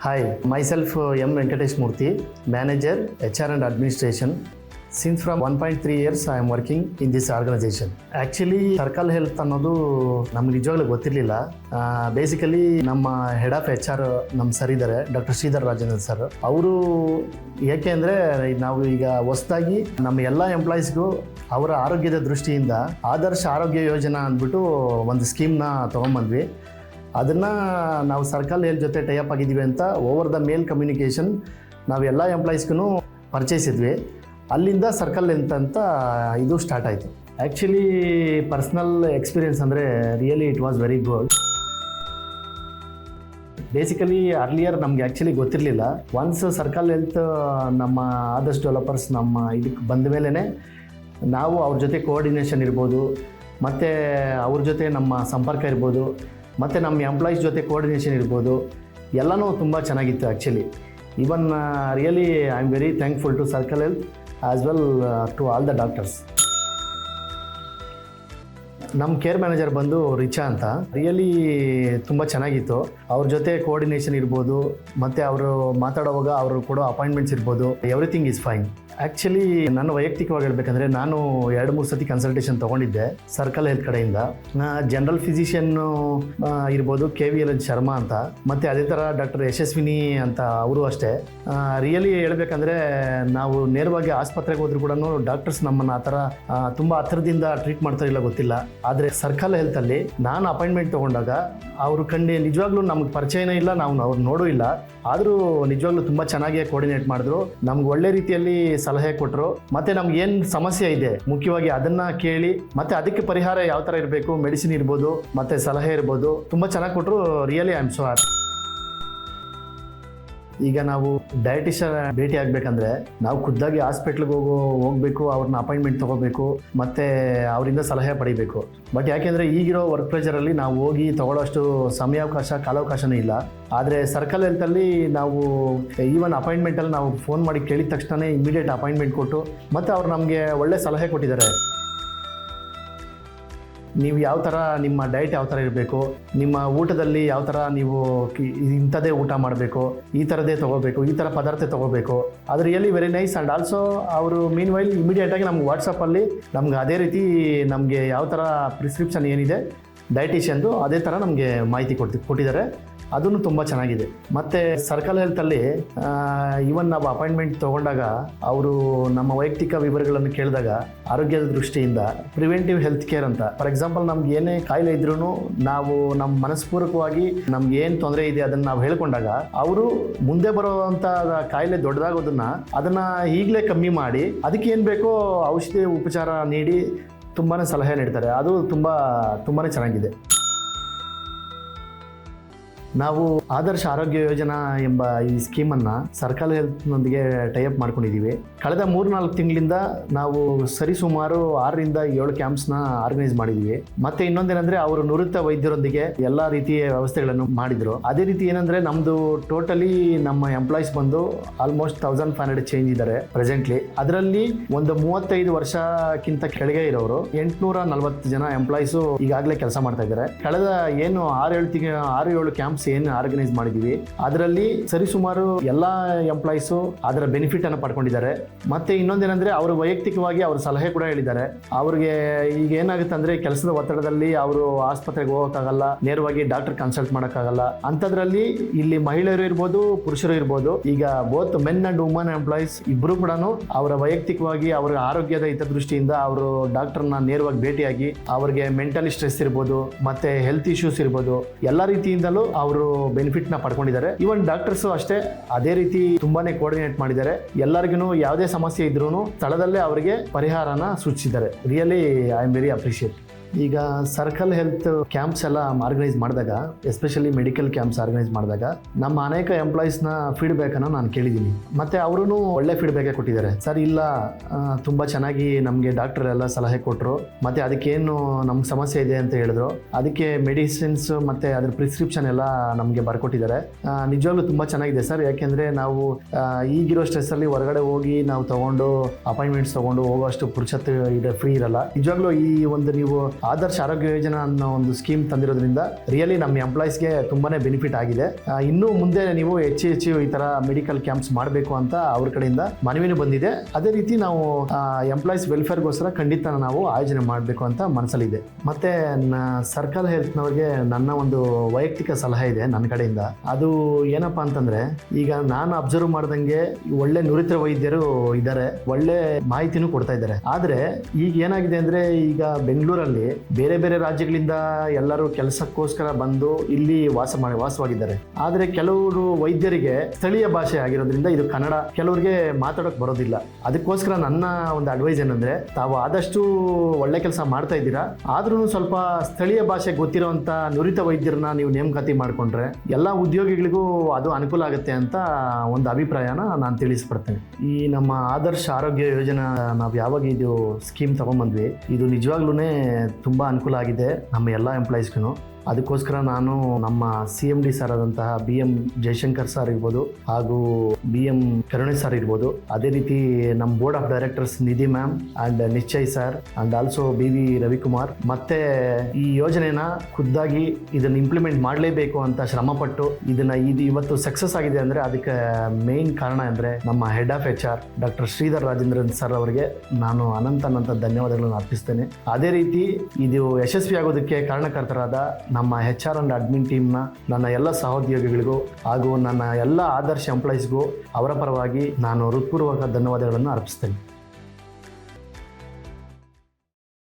Hi, myself M. Venkatesh Murthy, Manager, HR and Administration. Since from 1.3 years I am working in this organization. Actually, circle health ಅನ್ನೋದು ನಮ್ಗೆ ನಿಜವಾಗ್ಲೂ ಗೊತ್ತಿರಲಿಲ್ಲ. Basically ನಮ್ಮ head of HR ನಮ್ಮ sir ಇದ್ದಾರೆ, doctor Sridhar Rajendra sir. ಅವರು ಏಕೆ ಅಂದರೆ ನಾವು ಈಗ ಹೊಸದಾಗಿ ನಮ್ಮ ಎಲ್ಲ ಎಂಪ್ಲಾಯೀಸ್ಗೂ ಅವರ ಆರೋಗ್ಯದ ದೃಷ್ಟಿಯಿಂದ ಆದರ್ಶ ಆರೋಗ್ಯ ಯೋಜನಾ ಅಂದ್ಬಿಟ್ಟು ಒಂದು ಸ್ಕೀಮ್ನ ತೊಗೊಂಬಂದ್ವಿ. ಅದನ್ನು ನಾವು ಸರ್ಕಲ್ ಹೆಲ್ತ್ ಜೊತೆ ಟೈಅಪ್ ಆಗಿದ್ದೀವಿ ಅಂತ ಓವರ್ ದ ಮೇಲ್ ಕಮ್ಯುನಿಕೇಷನ್ ನಾವು ಎಲ್ಲ ಎಂಪ್ಲಾಯೀಸ್ಗೂ ಪರಿಚಯಿಸಿದ್ವಿ. ಅಲ್ಲಿಂದ ಸರ್ಕಲ್ ಹೆಲ್ತ್ ಅಂತ ಇದು ಸ್ಟಾರ್ಟ್ ಆಯಿತು. ಆ್ಯಕ್ಚುಲಿ ಪರ್ಸ್ನಲ್ ಎಕ್ಸ್ಪೀರಿಯನ್ಸ್ ಅಂದರೆ really it was very good. Basically earlier ನಮಗೆ ಆ್ಯಕ್ಚುಲಿ ಗೊತ್ತಿರಲಿಲ್ಲ. ಒನ್ಸ್ ಸರ್ಕಲ್ ಹೆಲ್ತ್ ನಮ್ಮ ಆದರ್ಶ್ ಡೆವಲಪರ್ಸ್ ನಮ್ಮ ಇದಕ್ಕೆ ಬಂದ ಮೇಲೇ ನಾವು ಅವ್ರ ಜೊತೆ ಕೋಆರ್ಡಿನೇಷನ್ ಇರ್ಬೋದು, ಮತ್ತು ಅವ್ರ ಜೊತೆ ನಮ್ಮ ಸಂಪರ್ಕ ಇರ್ಬೋದು, ಮತ್ತು ನಮ್ಮ ಎಂಪ್ಲಾಯೀಸ್ ಜೊತೆ ಕೋಆರ್ಡಿನೇಷನ್ ಇರ್ಬೋದು, ಎಲ್ಲನೂ ತುಂಬ ಚೆನ್ನಾಗಿತ್ತು actually. Even really I am very thankful to circle health as well to all the doctors. ನಮ್ಮ ಕೇರ್ ಮ್ಯಾನೇಜರ್ ಬಂದು ರಿಚಾ ಅಂತ. ರಿಯಲಿ ತುಂಬ ಚೆನ್ನಾಗಿತ್ತು. ಅವ್ರ ಜೊತೆ ಕೋಆರ್ಡಿನೇಷನ್ ಇರ್ಬೋದು, ಮತ್ತು ಅವರು ಮಾತಾಡೋವಾಗ ಅವರು ಕೊಡೋ ಅಪಾಯಿಂಟ್ಮೆಂಟ್ಸ್ ಇರ್ಬೋದು, ಎವ್ರಿಥಿಂಗ್ ಈಸ್ ಫೈನ್. ಆ್ಯಕ್ಚುಲಿ ನಾನು ವೈಯಕ್ತಿಕವಾಗಿ ಹೇಳ್ಬೇಕಂದ್ರೆ ನಾನು 2-3 ಸತಿ ಕನ್ಸಲ್ಟೇಷನ್ ತೊಗೊಂಡಿದ್ದೆ ಸರ್ಕಲ್ ಹೆಲ್ತ್ ಕಡೆಯಿಂದ. ಜನರಲ್ ಫಿಸಿಷಿಯನ್ನು ಇರ್ಬೋದು KVL ಶರ್ಮಾ ಅಂತ, ಮತ್ತು ಅದೇ ಥರ ಡಾಕ್ಟರ್ ಯಶಸ್ವಿನಿ ಅಂತ ಅವರು ಅಷ್ಟೇ. ರಿಯಲಿ ಹೇಳ್ಬೇಕಂದ್ರೆ ನಾವು ನೇರವಾಗಿ ಆಸ್ಪತ್ರೆಗೆ ಹೋದ್ರೂ ಕೂಡ ಡಾಕ್ಟರ್ಸ್ ನಮ್ಮನ್ನು ಆ ಥರ ತುಂಬ ಹತ್ತಿರದಿಂದ ಟ್ರೀಟ್ ಮಾಡ್ತಾರಿಲ್ಲ ಗೊತ್ತಿಲ್ಲ. ಆದರೆ ಸರ್ಕಲ್ ಹೆಲ್ತಲ್ಲಿ ನಾನು ಅಪಾಯಿಂಟ್ಮೆಂಟ್ ತೊಗೊಂಡಾಗ ಅವರು ನಿಜವಾಗ್ಲೂ ನಮ್ಗೆ ಪರಿಚಯನೇ ಇಲ್ಲ, ನಾವು ಅವ್ರು ನೋಡೂ ಇಲ್ಲ. ಆದರೂ ನಿಜವಾಗ್ಲೂ ತುಂಬ ಚೆನ್ನಾಗಿ ಕೋಆರ್ಡಿನೇಟ್ ಮಾಡಿದ್ರು, ನಮ್ಗೆ ಒಳ್ಳೆ ರೀತಿಯಲ್ಲಿ ಸಲಹೆ ಕೊಟ್ಟರು. ಮತ್ತು ನಮ್ಗೆ ಏನು ಸಮಸ್ಯೆ ಇದೆ ಮುಖ್ಯವಾಗಿ ಅದನ್ನು ಕೇಳಿ, ಮತ್ತು ಅದಕ್ಕೆ ಪರಿಹಾರ ಯಾವ ಥರ ಇರಬೇಕು, ಮೆಡಿಸಿನ್ ಇರ್ಬೋದು, ಮತ್ತು ಸಲಹೆ ಇರ್ಬೋದು, ತುಂಬ ಚೆನ್ನಾಗಿ ಕೊಟ್ಟರು. Really I am so happy. ಈಗ ನಾವು ಡಯಟಿಷಿಯನ್ ಭೇಟಿ ಆಗಬೇಕಂದ್ರೆ ನಾವು ಖುದ್ದಾಗಿ ಹಾಸ್ಪಿಟ್ಲಿಗೆ ಹೋಗಬೇಕು, ಅವ್ರನ್ನ ಅಪಾಯಿಂಟ್ಮೆಂಟ್ ತೊಗೋಬೇಕು, ಮತ್ತು ಅವರಿಂದ ಸಲಹೆ ಪಡಿಬೇಕು. ಬಟ್ ಯಾಕೆಂದರೆ ಈಗಿರೋ ವರ್ಕ್ ಪ್ರೆಷರಲ್ಲಿ ನಾವು ಹೋಗಿ ತೊಗೊಳ್ಳೋಷ್ಟು ಸಮಯಾವಕಾಶ ಕಾಲಾವಕಾಶನೂ ಇಲ್ಲ. ಆದರೆ ಸರ್ಕಲ್ ಹೆಲ್ತಲ್ಲಿ ನಾವು ಈವನ್ ಅಪಾಯಿಂಟ್ಮೆಂಟಲ್ಲಿ ನಾವು ಫೋನ್ ಮಾಡಿ ಕೇಳಿದ ತಕ್ಷಣ ಇಮಿಡಿಯೇಟ್ ಅಪಾಯಿಂಟ್ಮೆಂಟ್ ಕೊಟ್ಟು, ಮತ್ತು ಅವ್ರು ನಮಗೆ ಒಳ್ಳೆ ಸಲಹೆ ಕೊಟ್ಟಿದ್ದಾರೆ. ನೀವು ಯಾವ ಥರ ನಿಮ್ಮ ಡಯಟ್ ಯಾವ ಥರ ಇರಬೇಕು, ನಿಮ್ಮ ಊಟದಲ್ಲಿ ಯಾವ ಥರ ನೀವು ಇಂಥದ್ದೇ ಊಟ ಮಾಡಬೇಕು, ಈ ಥರದ್ದೇ ತೊಗೋಬೇಕು, ಈ ಥರ ಪದಾರ್ಥ ತೊಗೋಬೇಕು. ಅದು really very nice. And also ಅವರು ಮೀನ್ ವೈಲ್ ಇಮಿಡಿಯೇಟಾಗಿ ನಮ್ಗೆ ವಾಟ್ಸಪ್ಪಲ್ಲಿ ನಮ್ಗೆ ಅದೇ ರೀತಿ ನಮಗೆ ಯಾವ ಥರ ಪ್ರಿಸ್ಕ್ರಿಪ್ಷನ್ ಏನಿದೆ ಡಯಟಿಷಿಯನ್ದು ಅದೇ ಥರ ನಮಗೆ ಮಾಹಿತಿ ಕೊಟ್ಟಿದ್ದಾರೆ. ಅದನ್ನು ತುಂಬ ಚೆನ್ನಾಗಿದೆ. ಮತ್ತು ಸರ್ಕಲ್ ಹೆಲ್ತಲ್ಲಿ ಈವನ್ ನಾವು ಅಪಾಯಿಂಟ್ಮೆಂಟ್ ತೊಗೊಂಡಾಗ ಅವರು ನಮ್ಮ ವೈಯಕ್ತಿಕ ವಿವರಗಳನ್ನು ಕೇಳಿದಾಗ ಆರೋಗ್ಯದ ದೃಷ್ಟಿಯಿಂದ ಪ್ರಿವೆಂಟಿವ್ ಹೆಲ್ತ್ ಕೇರ್ ಅಂತ, ಫಾರ್ ಎಕ್ಸಾಂಪಲ್ ನಮ್ಗೆ ಏನೇ ಕಾಯಿಲೆ ಇದ್ರೂ ನಾವು ನಮ್ಮ ಮನಸ್ಪೂರ್ವಕವಾಗಿ ನಮ್ಗೆ ಏನು ತೊಂದರೆ ಇದೆ ಅದನ್ನು ನಾವು ಹೇಳ್ಕೊಂಡಾಗ ಅವರು ಮುಂದೆ ಬರುವಂಥ ಕಾಯಿಲೆ ಅದನ್ನು ಈಗಲೇ ಕಮ್ಮಿ ಮಾಡಿ ಅದಕ್ಕೆ ಏನು ಬೇಕೋ ಔಷಧಿ ಉಪಚಾರ ನೀಡಿ ತುಂಬಾ ಸಲಹೆ ನೀಡ್ತಾರೆ. ಅದು ತುಂಬಾ ಚೆನ್ನಾಗಿದೆ. ನಾವು ಆದರ್ಶ ಆರೋಗ್ಯ ಯೋಜನಾ ಎಂಬ ಈ ಸ್ಕೀಮನ್ನು ಸರ್ಕಲ್ ಹೆಲ್ತ್ನೊಂದಿಗೆ ಟೈಅಪ್ ಮಾಡ್ಕೊಂಡಿದ್ದೀವಿ. ಕಳೆದ 3-4 ತಿಂಗಳಿಂದ ನಾವು ಸರಿಸುಮಾರು 6-7 ಕ್ಯಾಂಪ್ಸ್ನ ಆರ್ಗನೈಸ್ ಮಾಡಿದ್ದೀವಿ. ಮತ್ತು ಇನ್ನೊಂದೇನೆಂದರೆ ಅವರು ನುರಿತ ವೈದ್ಯರೊಂದಿಗೆ ಎಲ್ಲ ರೀತಿಯ ವ್ಯವಸ್ಥೆಗಳನ್ನು ಮಾಡಿದರು. ಅದೇ ರೀತಿ ಏನಂದರೆ ನಮ್ಮದು ಟೋಟಲಿ ನಮ್ಮ ಎಂಪ್ಲಾಯೀಸ್ ಬಂದು ಆಲ್ಮೋಸ್ಟ್ 1500 ಚೇಂಜ್ ಇದ್ದಾರೆ ಪ್ರೆಸೆಂಟ್ಲಿ. ಅದರಲ್ಲಿ ಒಂದು 35 ವರ್ಷಕ್ಕಿಂತ ಕೆಳಗೆ ಇರೋರು 840 ಜನ ಎಂಪ್ಲಾಯೀಸು ಈಗಾಗಲೇ ಕೆಲಸ ಮಾಡ್ತಾ ಇದ್ದಾರೆ. ಕಳೆದ ಏನು 6-7 ಕ್ಯಾಂಪ್ಸ್ ಏನು ಆರ್ಗನೈಸ್ ಮಾಡಿದ್ದೀವಿ ಅದರಲ್ಲಿ ಸರಿಸುಮಾರು ಎಲ್ಲ ಎಂಪ್ಲಾಯೀಸು ಅದರ ಬೆನಿಫಿಟ್ ಅನ್ನು ಪಡ್ಕೊಂಡಿದ್ದಾರೆ. ಮತ್ತೆ ಇನ್ನೊಂದೇನೆಂದರೆ ಅವರು ವೈಯಕ್ತಿಕವಾಗಿ ಅವ್ರ ಸಲಹೆ ಕೂಡ ಹೇಳಿದ್ದಾರೆ. ಅವ್ರಿಗೆ ಈಗ ಏನಾಗುತ್ತೆ ಅಂದರೆ ಕೆಲಸದ ಒತ್ತಡದಲ್ಲಿ ಅವರು ಆಸ್ಪತ್ರೆಗೆ ಹೋಗೋಕ್ಕಾಗಲ್ಲ, ನೇರವಾಗಿ ಡಾಕ್ಟರ್ ಕನ್ಸಲ್ಟ್ ಮಾಡೋಕ್ಕಾಗಲ್ಲ. ಅಂಥದ್ರಲ್ಲಿ ಇಲ್ಲಿ ಮಹಿಳೆಯರು ಇರ್ಬೋದು, ಪುರುಷರು ಇರ್ಬೋದು, ಈಗ both men and woman employees ಇಬ್ಬರು ಕೂಡ ಅವರ ವೈಯಕ್ತಿಕವಾಗಿ ಅವರ ಆರೋಗ್ಯದ ಹಿತದೃಷ್ಟಿಯಿಂದ ಅವರು ಡಾಕ್ಟರ್ನ ನೇರವಾಗಿ ಭೇಟಿಯಾಗಿ ಅವರಿಗೆ ಮೆಂಟಲಿ ಸ್ಟ್ರೆಸ್ ಇರ್ಬೋದು, ಮತ್ತೆ ಹೆಲ್ತ್ ಇಶ್ಯೂಸ್ ಇರ್ಬೋದು, ಎಲ್ಲ ರೀತಿಯಿಂದಲೂ ಅವರು ಬೆನಿಫಿಟ್ನ ಪಡ್ಕೊಂಡಿದ್ದಾರೆ. ಈವನ್ ಡಾಕ್ಟರ್ಸು ಅಷ್ಟೇ ಅದೇ ರೀತಿ ತುಂಬಾನೇ ಕೋಆರ್ಡಿನೇಟ್ ಮಾಡಿದ್ದಾರೆ. ಎಲ್ಲರಿಗೂ ಯಾವುದೇ ಸಮಸ್ಯೆ ಇದ್ರೂ ಸ್ಥಳದಲ್ಲೇ ಅವರಿಗೆ ಪರಿಹಾರನ ಸೂಚಿಸಿದ್ದಾರೆ. Really I am very appreciate. ಈಗ ಸರ್ಕಲ್ ಹೆಲ್ತ್ ಕ್ಯಾಂಪ್ಸ್ ಎಲ್ಲ ಆರ್ಗನೈಸ್ ಮಾಡಿದಾಗ, ಎಸ್ಪೆಷಲಿ ಮೆಡಿಕಲ್ ಕ್ಯಾಂಪ್ಸ್ ಆರ್ಗನೈಸ್ ಮಾಡಿದಾಗ ನಮ್ಮ ಅನೇಕ ಎಂಪ್ಲಾಯೀಸ್ನ ಫೀಡ್ಬ್ಯಾಕನ್ನು ನಾನು ಕೇಳಿದ್ದೀನಿ. ಮತ್ತು ಅವರೂ ಒಳ್ಳೆ ಫೀಡ್ಬ್ಯಾಕೇ ಕೊಟ್ಟಿದ್ದಾರೆ. ಸರ್ ಇಲ್ಲ, ತುಂಬ ಚೆನ್ನಾಗಿ ನಮಗೆ ಡಾಕ್ಟರ್ ಎಲ್ಲ ಸಲಹೆ ಕೊಟ್ಟರು, ಮತ್ತು ಅದಕ್ಕೇನು ನಮ್ಗೆ ಸಮಸ್ಯೆ ಇದೆ ಅಂತ ಹೇಳಿದ್ರು. ಅದಕ್ಕೆ ಮೆಡಿಸಿನ್ಸ್ ಮತ್ತು ಅದ್ರ ಪ್ರಿಸ್ಕ್ರಿಪ್ಷನ್ ಎಲ್ಲ ನಮಗೆ ಬರ್ಕೊಟ್ಟಿದ್ದಾರೆ. ನಿಜವಾಗ್ಲೂ ತುಂಬ ಚೆನ್ನಾಗಿದೆ ಸರ್. ಯಾಕೆಂದರೆ ನಾವು ಈಗಿರೋ ಸ್ಟ್ರೆಸ್ಸಲ್ಲಿ ಹೊರಗಡೆ ಹೋಗಿ ನಾವು ತೊಗೊಂಡು ಅಪಾಯಿಂಟ್ಮೆಂಟ್ಸ್ ತೊಗೊಂಡು ಹೋಗೋಷ್ಟು ಪುರುಷತ್ತು ಇದೆ ಫ್ರೀ ಇರಲ್ಲ. ನಿಜವಾಗ್ಲೂ ಈ ಒಂದು ನೀವು ಆದರ್ಶ ಆರೋಗ್ಯ ಯೋಜನಾ ಅನ್ನೋ ಒಂದು ಸ್ಕೀಮ್ ತಂದಿರೋದ್ರಿಂದ ರಿಯಲಿ ನಮ್ಮ ಎಂಪ್ಲಾಯೀಸ್ಗೆ ತುಂಬಾನೇ ಬೆನಿಫಿಟ್ ಆಗಿದೆ. ಇನ್ನು ಮುಂದೆ ನೀವು ಹೆಚ್ಚು ಈ ತರ ಮೆಡಿಕಲ್ ಕ್ಯಾಂಪ್ಸ್ ಮಾಡಬೇಕು ಅಂತ ಅವ್ರ ಕಡೆಯಿಂದ ಮನವಿನೂ ಬಂದಿದೆ. ಅದೇ ರೀತಿ ನಾವು ಎಂಪ್ಲಾಯೀಸ್ ವೆಲ್ಫೇರ್ಗೋಸ್ಕರ ಖಂಡಿತ ನಾವು ಆಯೋಜನೆ ಮಾಡಬೇಕು ಅಂತ ಮನಸ್ಸಲ್ಲಿದೆ. ಮತ್ತೆ ಸರ್ಕಲ್ ಹೆಲ್ತ್ನವ್ರಿಗೆ ನನ್ನ ಒಂದು ವೈಯಕ್ತಿಕ ಸಲಹೆ ಇದೆ ನನ್ನ ಕಡೆಯಿಂದ. ಅದು ಏನಪ್ಪಾ ಅಂತಂದ್ರೆ, ಈಗ ನಾನು ಅಬ್ಸರ್ವ್ ಮಾಡ್ದಂಗೆ ಒಳ್ಳೆ ನುರಿತ ವೈದ್ಯರು ಇದ್ದಾರೆ, ಒಳ್ಳೆ ಮಾಹಿತಿನೂ ಕೊಡ್ತಾ ಇದ್ದಾರೆ. ಆದ್ರೆ ಈಗ ಏನಾಗಿದೆ ಅಂದ್ರೆ, ಈಗ ಬೆಂಗಳೂರಲ್ಲಿ ಬೇರೆ ಬೇರೆ ರಾಜ್ಯಗಳಿಂದ ಎಲ್ಲರೂ ಕೆಲಸಕ್ಕೋಸ್ಕರ ಬಂದು ಇಲ್ಲಿ ವಾಸವಾಗಿದ್ದಾರೆ. ಆದ್ರೆ ಕೆಲವರು ವೈದ್ಯರಿಗೆ ಸ್ಥಳೀಯ ಭಾಷೆ ಆಗಿರೋದ್ರಿಂದ ಇದು ಕನ್ನಡ ಕೆಲವರಿಗೆ ಮಾತಾಡೋಕೆ ಬರೋದಿಲ್ಲ. ಅದಕ್ಕೋಸ್ಕರ ನನ್ನ ಒಂದು ಅಡ್ವೈಸ್ ಏನಂದ್ರೆ, ತಾವು ಆದಷ್ಟು ಒಳ್ಳೆ ಕೆಲಸ ಮಾಡ್ತಾ ಇದ್ದೀರಾ, ಆದ್ರೂ ಸ್ವಲ್ಪ ಸ್ಥಳೀಯ ಭಾಷೆ ಗೊತ್ತಿರೋಂಥ ನುರಿತ ವೈದ್ಯರನ್ನ ನೀವು ನೇಮಕಾತಿ ಮಾಡ್ಕೊಂಡ್ರೆ ಎಲ್ಲ ಉದ್ಯೋಗಿಗಳಿಗೂ ಅದು ಅನುಕೂಲ ಆಗುತ್ತೆ ಅಂತ ಒಂದು ಅಭಿಪ್ರಾಯನ ನಾನು ತಿಳಿಸ್ಪಡ್ತೇನೆ. ಈ ನಮ್ಮ ಆದರ್ಶ ಆರೋಗ್ಯ ಯೋಜನಾ ನಾವು ಯಾವಾಗ ಇದು ಸ್ಕೀಮ್ ತಗೊಂಡ್ಬಂದ್ವಿ, ಇದು ನಿಜವಾಗ್ಲೂ ತುಂಬ ಅನುಕೂಲ ಆಗಿದೆ ನಮ್ಮ ಎಲ್ಲ ಎಂಪ್ಲಾಯೀಸ್ಗೂ. ಅದಕ್ಕೋಸ್ಕರ ನಾನು ನಮ್ಮ CMD ಸರ್ ಆದಂತಹ BM ಜಯಶಂಕರ್ ಸರ್ ಇರ್ಬೋದು, ಹಾಗೂ BM ಕರುಣೆ ಸರ್ ಇರ್ಬೋದು, ಅದೇ ರೀತಿ ನಮ್ಮ board of directors Nidhi ma'am and Nishchay sir and also BV Ravikumar, ಮತ್ತೆ ಈ ಯೋಜನೆನ ಖುದ್ದಾಗಿ ಇದನ್ನು ಇಂಪ್ಲಿಮೆಂಟ್ ಮಾಡಲೇಬೇಕು ಅಂತ ಶ್ರಮಪಟ್ಟು ಇದು ಇವತ್ತು ಸಕ್ಸಸ್ ಆಗಿದೆ ಅಂದರೆ ಅದಕ್ಕೆ ಮೇನ್ ಕಾರಣ ಅಂದರೆ ನಮ್ಮ head of HR doctor Sridhar Rajendran sir ಅವರಿಗೆ ನಾನು ಅನಂತ ಧನ್ಯವಾದಗಳನ್ನು ಅರ್ಪಿಸ್ತೇನೆ. ಅದೇ ರೀತಿ ಇದು ಯಶಸ್ವಿ ಆಗೋದಕ್ಕೆ ಕಾರಣಕರ್ತರಾದ ನಮ್ಮ HR ಅಂಡ್ ಅಡ್ಮಿನ್ ಟೀಮ್ನ ನನ್ನ ಎಲ್ಲ ಸಹೋದ್ಯೋಗಿಗಳಿಗೂ ಹಾಗೂ ನನ್ನ ಎಲ್ಲ ಆದರ್ಶ ಎಂಪ್ಲಾಯೀಸ್ಗೂ ಅವರ ಪರವಾಗಿ ನಾನು ಹೃತ್ಪೂರ್ವಕ ಧನ್ಯವಾದಗಳನ್ನು ಅರ್ಪಿಸ್ತೇನೆ.